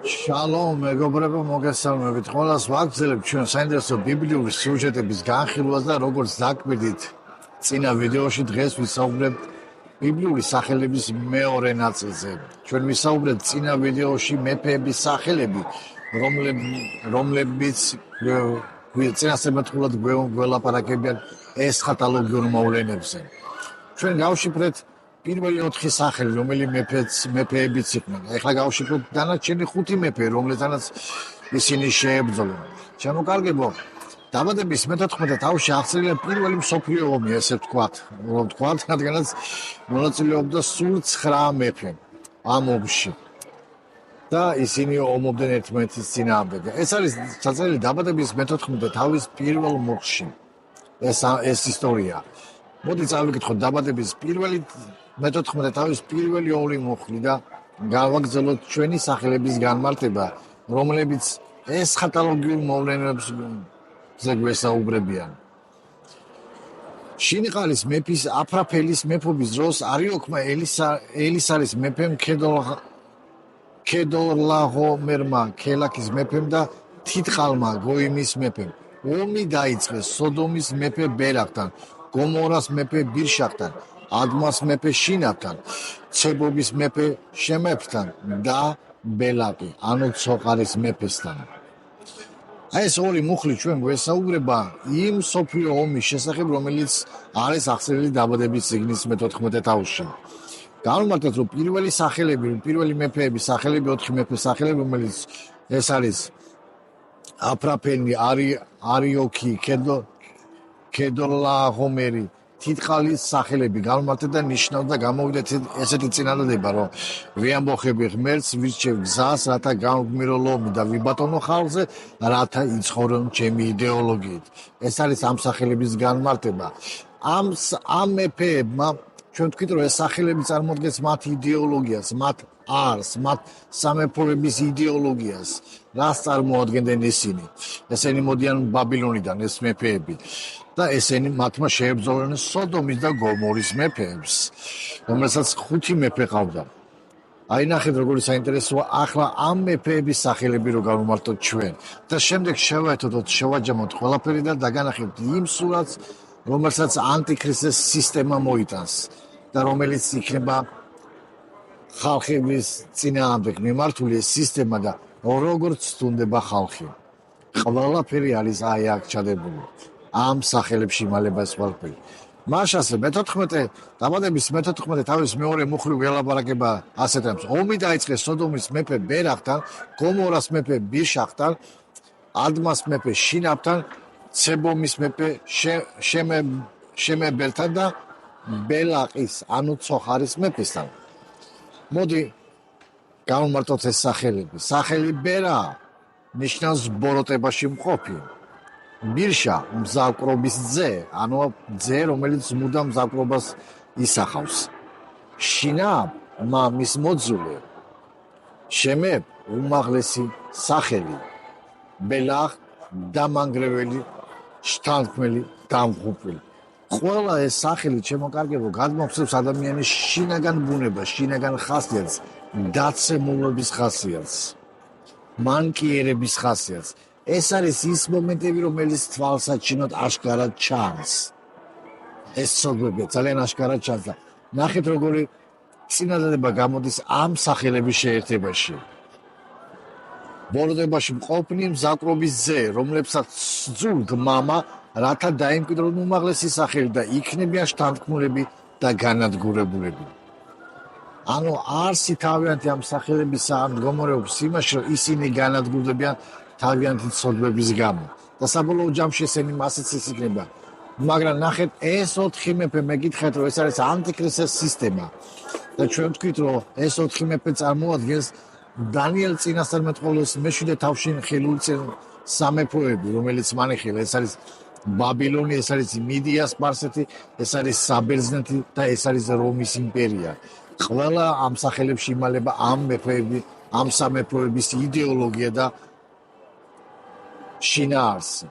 Shalom, მეგობრებო, მოგესალმებით. ყველას ვაგრძელებთ ჩვენ საინტერესო ბიბლიური სიუჟეტების განხილვას და როგორც დაკვირდით წინა ვიდეოში დღეს ვისაუბრებთ ბიბლიური სახელების მეორე ნაწილზე. ჩვენ ვისაუბრებთ წინა ვიდეოში მეფეების სახელები, რომლებიც წინასწარმეტყველად გველაპარაკებიან ესხატოლოგიურ მოვლენებზე. ჩვენ გავშიფრეთ პირველი 4 სახელი, რომელი მეფეებიც იყვნენ. ეხლა გავშიფროთ დანარჩენი 5 მეფე, რომლეთანაც ისინი შეებრძოლნენ. შემოკარგებო, დაბადების მე-14 თავში აღწერილია პირველი მსოფლიო ომი, ესე ვთქვათ, რადგანაც მონაწილეობდა სულ 9 მეფე ამ ომში. და ისინი ომობდნენ ერთმანეთის წინააღმდეგ. ეს არის ჩაწერილი დაბადების მე-14 თავის პირველ მუხლში. ეს ისტორია. მოდი წავიკითხოთ დაბადების პირველი მე-14 თავის პირველი 2 მუხლი და გავაგრძელოთ ჩვენი სახელების განმარტება, რომლებიც ესხატოლოგიურ მოვლენებზე გვესაუბრებიან. შინიყალის მეფის აფრაფელის მეფობის დროს არიოქმა ელისარის მეფემ ქედორლაღომერმა ქელაქის მეფემ და თითყალმა გოიმის მეფემ ომი დაიწყეს სოდომის მეფე ბერახთან, გომორას მეფე ბირშახთან, ადმას მეფე შინაფთან, ცებობის მეფე შემეფთან და ბელაყი, ანუ ცოყარის მეფესთან. ეს 2 მუხლი ჩვენ გვესაუბრება იმ მსოფლიო ომის შესახებ, რომელიც არის აღწერილი დაბადების წიგნის მე-14 თავში. გამოვმართეთ, რომ პირველი მეფეების სახელები, 4 მეფეს სახელები, რომელიც ეს არის აფრაფელი, არიოქი, ქედორლაღომერი, თითყალის სახელები გამოვმართეთ და ნიშნავთ და გამოვიდეთ ესეთი წინადადება, რომ ვიამბოხები ღმერთს, ვირჩევ გზას, რათა გავგმირო ლომი და ვიბატონო ხალხზე, რათა იცხოვრონ ჩემი იდეოლოგიით. ეს არის ამ სახელების განმარტება. ამ მეფეებმა ჩვენ ვთქვით, რომ ეს სახელები წარმოადგენს მათ იდეოლოგიას, მათ არს, მათ სამეფოების იდეოლოგიას, რას წარმოადგენდნენ ისინი. ესენი მოდიან ბაბილონიდან, ეს მეფეები. და ესენი მათმა შეებრძოლნენ სოდომის და გომორის მეფეებს, რომელსაც 5 მეფე ყავდა. აი ნახეთ, როგორი საინტერესოა ახლა ამ მეფეების სახელები რო გავუმართოთ ჩვენ და შემდეგ შევაჯამოთ ყველაფერი და დაგანახებთ იმ სურათს, რომელსაც ანტიქრისტეს სისტემა მოიტანს და რომელიც იქნება ხალხების წინააღმდეგ მიმართული ეს სისტემა და როგორც თუნდება ხალხი. ყველაფერი არის აი აქ ჩადებული. ამ სახელებში მალება ეს ყველაფერი. მაშასე მე-14 დაბადების მე-14 თავის მეორე მუხლი ველაპარაკება ასეთ რამს. ომი დაიწყეს სოდომის მეფე ბერახთან, გომორას მეფე ბირშახთან, ადმას მეფე შინაფთან, ცებომის მეფე შემებელთან და ბელაყის, ანუ ცოხარის მეფესთან. მოდი გავუმართოთ ეს სახელები. სახელი ბერა ნიშნავს ბოროტებაში მყოფი. ბირშა მზაკრობის ძე, ანუ ძე, რომელიც მუდამ მზაკრობას ისახავს. შინა მამის მოძულე. შემებ უმაღლესი სახელი. ბელახ დამანგრეველი, შთანთქმელი, დამღუპველი. ყველა ეს სახელი შემოკარგებო გადმოხსებს ადამიანის შინაგან ბუნებას, შინაგან ხასიათს, დაცემულობის ხასიათს, მანკიერების ხასიათს. ეს არის ის მომენტები, რომელიც თვალსაჩინოდ აშკარად ჩანს. ეს ცოდვები ძალიან აშკარად ჩანს და ნახეთ, როგორი წინადადება გამოდის ამ სახელების შეერთებაში. ბოროტებაში მყოფნი მზაკრობის ძე, რომლებსაც სძულთ მამა, რათა დაიმკვიდრონ უმაღლესი სახელი და იქნებიან შთანთქმულები და განადგურებულები. ანუ არსი თავიანთი ამ სახელებისა მდგომარეობს იმაში, რომ ისინი განადგურდებიან თავიანთი ცოდვების გამო და საბოლოო ჯამში ესენი მასიც იქნება. მაგრამ ნახეთ, ეს 4 მეფე მეკითხეთ, რომ ეს არის ანტიქრისტეს სისტემა და ჩვენ ვთქვით, რომ ეს 4 მეფე წარმოადგენს დანიელ წინასწარმეტყველის მე-7 თავში ხილული სამეფოები, რომელიც მანიხილა, ეს არის ბაბილონი, ეს არის მიდია სპარსეთი, ეს არის საბერძნეთი და ეს არის რომის იმპერია. ყველა ამ სახელებში იმალება ამ სამეფოების იდეოლოგია და შინაარსი.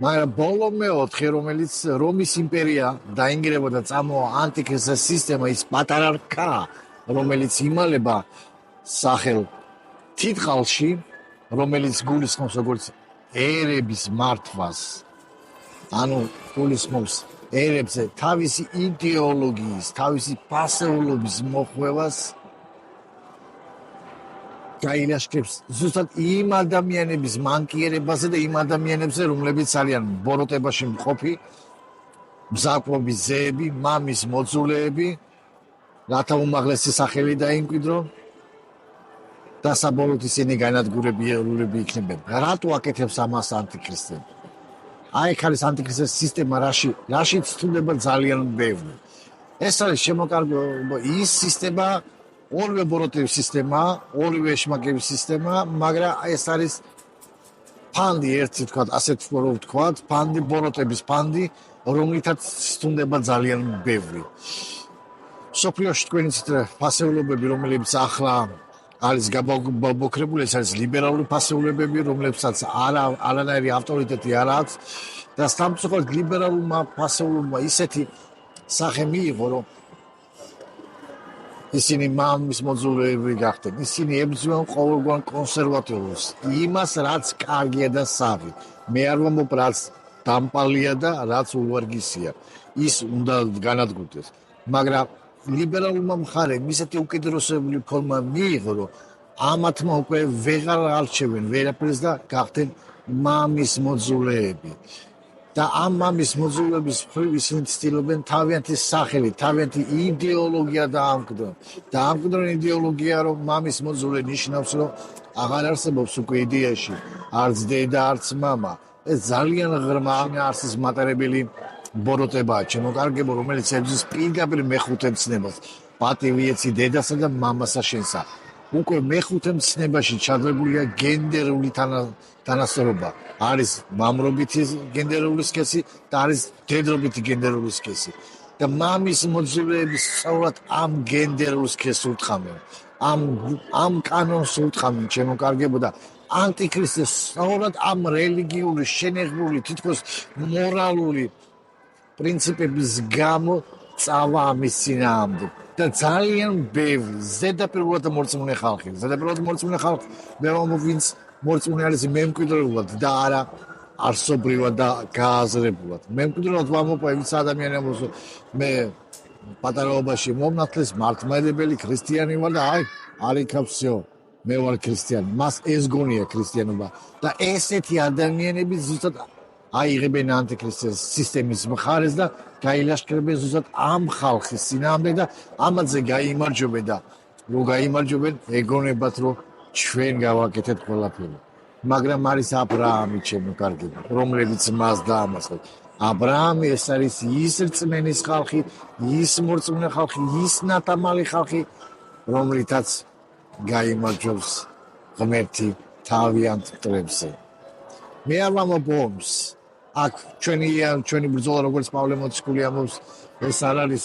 მაგრამ ბოლო მე-4, რომელიც რომის იმპერია დაინგრებოდა წამოა ანტიქრისტეს სისტემა, ის პატარა რქა, რომელიც იმალება თითქალში, რომელიც გულისხმობს როგორც ერების მართვას, ანუ გულისხმობს ერებზე თავისი იდეოლოგიის, თავისი პასეულობის მოხვევას, გაილაშქრებს ზუსტად იმ ადამიანების მანკიერებაზე და იმ ადამიანებზე, რომლებიც არიან ბოროტებაში მყოფი, მზაკრობის ძეები, მამის მოძულეები, რათა უმაღლესი სახელი დაიმკვიდრონ და საბოლოოდ ისინი განადგურებულები იქნებიან. რატო აკეთებს ამას ანტიქრისტე? აი ეს არის ანტიქრისტეს სისტემა, რაშიც თუნდება ძალიან ბევრი. ეს არის შემოკარგება ის სისტემა, ორივე ბოროტების სისტემა, ორივე ეშმაკების სისტემა, მაგრამ ეს არის ფანდი, ერთი თქვა, ასეთ ვთქვა, ფანდი, ბოროტების ფანდი, რომლითაც თუნდება ძალიან ბევრი. სოფლიოში თქვენი ფასეულობები, რომლებიც ახლა არის გაბოქრებული, ეს არის ლიბერალური ფასეულებები, რომლებსაც არანაირი ავტორიტეტი არ აქვს და სამწუხაროდ ლიბერალურმა ფასეულობმა ისეთი სახე მიიღო, რომ ისინი მამის მოძულეები გახდნენ. ისინი ებრძვიან ყოველგვარ კონსერვატიულს, იმას, რაც კარგია და საღი. მე არ ვამბობ, რაც დამპალია და რაც უვარგისია. ის უნდა განადგურდეს. მაგრამ ლიბერალურმა მხარემ ისეთი უკიდურესებული ფორმა მიიღო, რომ ამათმა უკვე ვეღარ არჩევენ ვერაფერს და გახდნენ მამის მოძულეები. და ამ მამის მოძულეების მხრივ ისინი ცდილობენ თავიანთი სახელი, თავიანთი იდეოლოგია დაამკვიდრონ. დაამკვიდრონ იდეოლოგია, რომ მამის მოძულე ნიშნავს, რომ აღარ არსებობს უკვე იდეაში არც დედა, არც მამა. ეს ძალიან ღრმა არსის მატარებელი ბოროტებაა, ჩემოკარგებო, რომელიც ებრძვის პირდაპირ მეხუთე მცნებას. პატივი ეცი დედასა და მამასა შენსა. უკვე მეხუთე მცნებაში ჩადებულია გენდერული თანასწორობა. არის მამრობითი გენდერული სქესი და არის დედრობითი გენდერული სქესი. და მამის მოძულეების სწორად ამ გენდერულ სქესს უთხრამენ. ამ კანონს უთხრამენ, ჩემოკარგებო და ანტიქრისტეს სწორად ამ რელიგიური, შენიღბული, თითქოს მორალური პრინციპების გამო წავა ამის წინააღმდეგ. და ძალიან ბევრი ზედაპირულად მორწმუნე ხალხი. ზედაპირულად მორწმუნე ხალხი, მე ვამბობ, ვინც მორწმუნე არის მემკვიდრეულად და არა არსობრივად და გააზრებულად. მემკვიდრეულად ვამბობ, ვინც ადამიანებს მე პატარაობაში მომნათლეს, მართლმადიდებელი ქრისტიანი ვარ და არ იქა всё. მე ვარ ქრისტიანი. მას ეს გონია ქრისტიანობა და ესეთი ადამიანები ზუსტად აიღებენ ანტიქრისტეს სისტემის მხარეს და გაილაშქრებენ ზუსტად ამ ხალხის წინააღმდეგ და ამაზე გაიმარჯვებენ და რო გაიმარჯვებენ ეგონებათ რომ ჩვენ გავაკეთეთ ყველაფერი. მაგრამ არის აბრაამი, ჩემოკარგებო, რომლებიც მას დაამარცხეს. აბრაამი ეს არის ის რწმენის ხალხი, ის მორწმუნე ხალხი, ის ნათამალი ხალხი, რომლითაც გაიმარჯვებს ღმერთი თავიანთ მტრებზე. მე არ ვამბობ ომს. აქ ჩვენი ბრძოლა, როგორც პავლე მოციქული ამბობს, ეს არ არის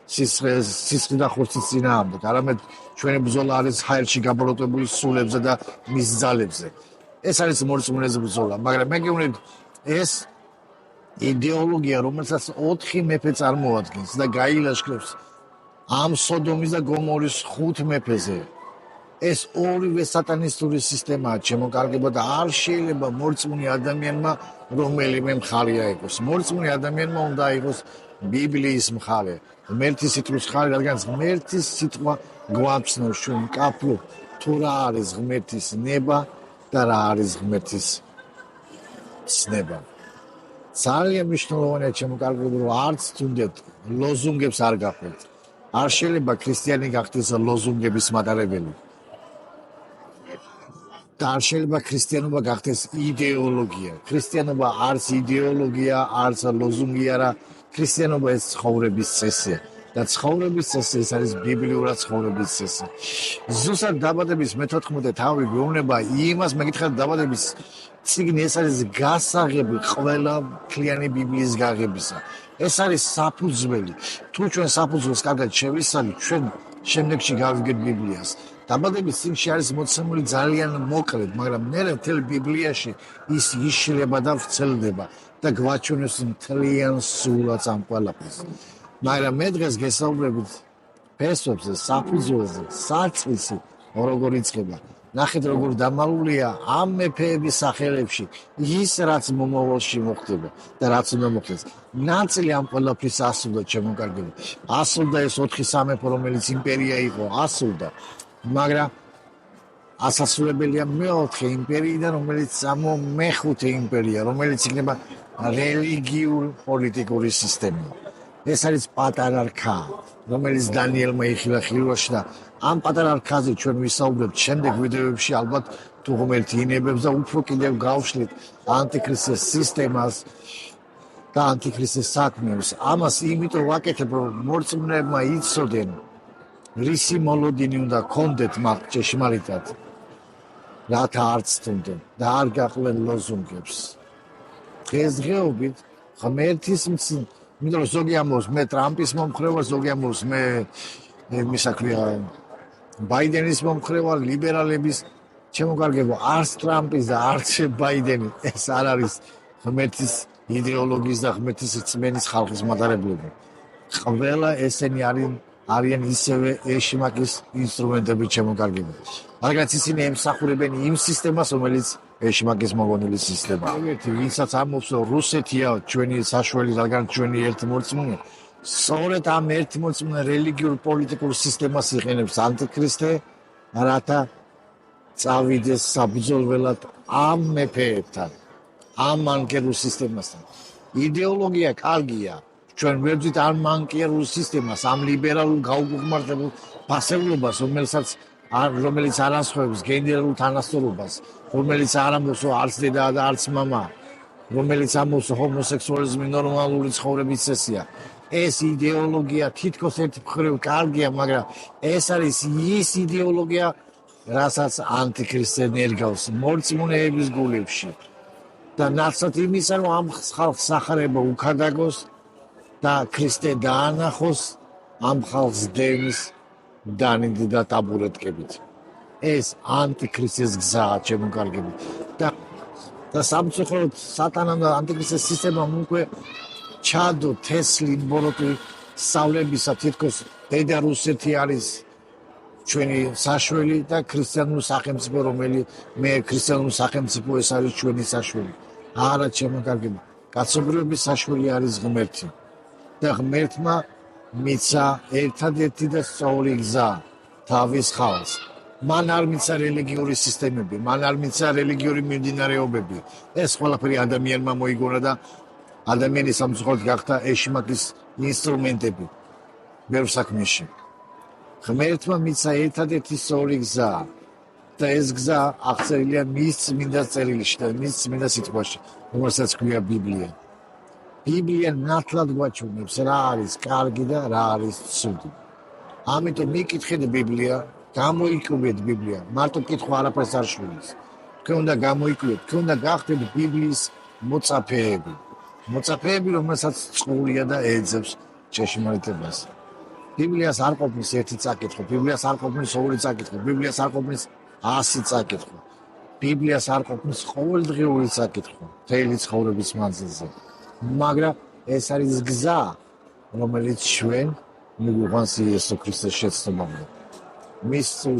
სისხლი და ხორცის წინააღმდეგ, არამედ ჩვენი ბრძოლა არის ჰაერში გაბოროტებული სულებზე და მის ძალებზე. ეს არის მორწმუნეს ბრძოლა, მაგრამ მე გეუბნები, ეს იდეოლოგია, რომელსაც 4 მეფე წარმოადგენს და გაილაშქრებს ამ სოდომის და გომორის 5 მეფეზე. ეს ორივე სატანისტური სისტემაა, ჩემოკარგებო და არ შეიძლება მორწმუნე ადამიანმა რომელიმე მხარე აიღოს. მორწმუნე ადამიანმა უნდა აიღოს ბიბლიის მხარე, ღმერთის სიტყვის მხარე, რადგან ღმერთის სიტყვა გვამცნობს ჩვენ მკაფლობ თუ რა არის ღმერთის ნება და რა არის ღმერთის ცნება. ძალიან მნიშვნელოვანია, ჩემოკარგებო, რომ არც თუნდაც ლოზუნგებს არ გახდეთ. არ შეიძლება ქრისტიანი გახდეს ლოზუნგების მატარებელი. და არ შეიძლება ქრისტიანობა გახდეს იდეოლოგია. ქრისტიანობა არც იდეოლოგია, არც ლოზუნგი არა. ქრისტიანობა ეს ცხოვრების წესია. და ცხოვრების წესი ეს არის ბიბლიურად ცხოვრების წესი. ზუსტად დაბადების მე-14 თავი გვეუბნება იმას, მეკითხეთ დაბადების წიგნი ეს არის გასაღები ყველა მთლიანი ბიბლიის გაღებისა. ეს არის საფუძველი. თუ ჩვენ საფუძველს კარგად შევისწავლით, ჩვენ შემდეგში გავიგეთ ბიბლიას. დაბადების წიგნში არის მოცემული ძალიან მოკლედ, მაგრამ მერე მთელ ბიბლიაში ის იშლება და ვრცელდება და გვაჩვენებს მთლიან სულაც ამ ყველაფერს. მაგრამ მე დღეს გესაუბრებით ფესვებზე, საფუძველზე, საწვისი როგორ იწყება. ნახეთ როგორ დამალულია ამ მეფეების სახელებში ის რაც მომავალში მოხდება და რაც უნდა მოხდეს. ნაწილი ამ ყველაფრის ასრულდა ჩემო კარგებო. ასრულდა ეს 4 სამეფო რომელიც იმპერია იყო, ასრულდა. მაგრამ ასასრულებელია მეოთხე იმპერიიდან, რომელიც მეხუთე იმპერია, რომელიც იქნება რელიგიურ პოლიტიკური სისტემა. ეს არის პატარარქა, რომელიც დანიელმა იხილა ხილვაში და ამ პატარარქაზე ჩვენ ვისაუბრებთ შემდეგ ვიდეოებში ალბათ თუ ღმერთი ინებებს და უფრო კიდევ გავშლით ანტიქრისტეს სისტემას და ანტიქრისტეს საქმეს. ამას იმიტომ ვაკეთებ, რომ მორწმუნეებმა იცოდნენ რისი მოლოდინი უნდა კონდეთ მათ ჭეშმარიტად, რათა არ ცდომდნენ და არ გაყვლენ ლოზუნგებს. დღესდღეობით ღმერთის მცნ იმიტომ რომ ზოგი ამბობს მე ტრამპის მომხრე ვარ, ზოგი ამბობს მე ისა ქვია ბაიდენის მომხრე ვარ, ლიბერალების. ჩემო კარგებო, არც ტრამპის და არც ბაიდენი ეს არ არის ღმერთის იდეოლოგიის და ღმერთის რწმენის ხალხის მატარებლები. ყველა ესენი არიან ისევე ეშმაკის ინსტრუმენტები, ჩემო კარგებო. მაგრამ ისინი ემსახურებენ იმ სისტემას, რომელიც ეშმაკის მოგონილი სისტემა. ვინცაც ამბობს რომ რუსეთია ჩვენი საშველი, რადგან ჩვენი ერთი მორწმუნე, სწორედ ამ ერთი მორწმუნე რელიგიურ პოლიტიკურ სისტემას იყენებს ანტიქრისტე, რათა წავიდეს საბრძოლველად ამ მეფეებთან, ამ მანკერულ სისტემასთან. იდეოლოგია კარგია, ჩვენ ვეძვით ამ მანკერულ სისტემას, ამ ლიბერალურ გაუგუღმართებულ ფასეულობას, რომელიც არ ასხივებს გენდერულ თანასწორობას, რომელიც არ ამბობს რომ არც დედა და არც მამა, რომელიც ამბობს რომ ჰომოსექსუალიზმი ნორმალური ცხოვრების წესია. ეს იდეოლოგია თითქოს ერთი მხრივ კარგია, მაგრამ ეს არის ის იდეოლოგია, რასაც ანტიქრისტე ნერგავს მორწმუნეების გულებში. და ნაცვლად იმისა, რომ ამ ხალხს სახარება უკადაგოს და ქრისტე დაანახოს ამ ხალხს დევნის დანინდი და ტაბურეტკებით. ეს ანტიქრისტეს გზაა, ჩემო კარგები. და სამწუხაროდ სატანამ და ანტიქრისტეს სისტემამ უკვე ჩადო თესლი ბოროტი სწავლებისა, თითქოს დედა რუსეთი არის ჩვენი საშველი და ქრისტიანული სახელმწიფო, მე ქრისტიანული სახელმწიფო ეს არის ჩვენი საშველი. არა, ჩემო კარგები, კაცობრიობის საშველი არის ღმერთი და ღმერთმა მიცა ერთადერთი და სწორი გზა თავის ხალხს. მან არ მიცა რელიგიური სისტემები, მან არ მიცა რელიგიური მიმდინარეობები. ეს ყველაფერი ადამიანმა მოიგონა და ადამიანის სამწუხაროდ გახდა ეშმაკის ინსტრუმენტები ბევრ საქმეში. ღმერთმა მიცა ერთადერთი სწორი გზა და ეს გზა აღწერილია მის წმინდა წერილში და მის წმინდა სიტყვაში, რომელსაც ქვია ბიბლია. ბიბლია ნათლად გვაჩვენებს რა არის კარგი და რა არის ცუდი. ამიტომ მიკითხეთ ბიბლია, გამოიკვლევთ ბიბლია, მარტო კითხვა არაფერს არ შვილის. თქვენ უნდა გამოიკვლევთ, თქვენ უნდა გახდეთ ბიბლიის მოწაფეები. მოწაფეები, რომელსაც წყურია და ეძებს ჭეშმარიტებას. ბიბლიას არ ყოფნის ერთი წაკითხვა, ბიბლიას არ ყოფნის ორი წაკითხვა, ბიბლიას არ ყოფნის 100 წაკითხვა. ბიბლიას არ ყოფნის ყოველდღიური წაკითხვა მთელი ცხოვრების მანძილზე. მაგრამ ეს არის გზა, რომელიც ჩვენ მიგვიყვანს იესო ქრისტეს შეცნობამდე. მის სულ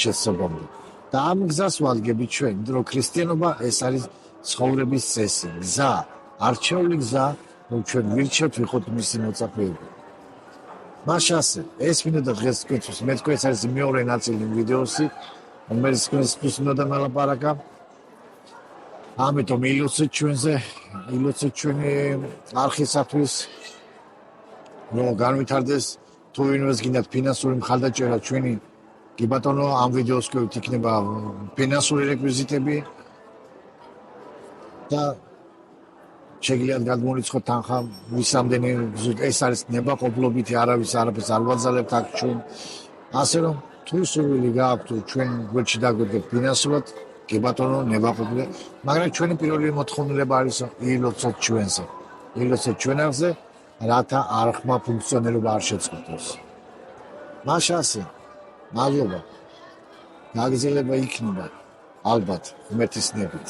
შეცნობამდე. და ამ გზას ვადგებით ჩვენ, რომ ქრისტიანობა ეს არის ცხოვრების წესი, გზა, არჩეული გზა, რომ ჩვენ ვირჩევთ ვიყოთ მისი მოწაფეები. მაშასე, ეს მინდა დღეს თქვენთვის, მე თქვენ ეს არის მეორე ნაწილი ვიდეოსი, რომელიც თქვენთვის მინდა მალაპარაკა. ამიტომ ილოცეთ ჩვენი არხისათვის, რომ განვითარდეს, თუ ვინმეს გინდათ ფინანსური მხარდაჭერა ჩვენი კი ბატონო, ამ ვიდეოს ქვევით იქნება ფინანსური რეკვიზიტები და შეგიძლიათ გადმოიწყოთ თანხა ვისამდენი ეს არის ნებაყოფლობითი, არაფერს არ ვაძალებთ აქ ჩვენ. ასე რომ თუ სურვილი გააქვთ ჩვენ გვერდში დაგვედგეთ ფინანსურად, კი ბატონო, ნებაყოფლია, მაგრამ ჩვენი პირველი მოთხოვნილება არის ილოცოთ ჩვენზე. ილოცოთ ჩვენზე, რათა არხმა ფუნქციონირება არ შეწყვეტოს. მაშასე, მადლობა. გაგზელება იქნება ალბათ ღმერთის ნებით.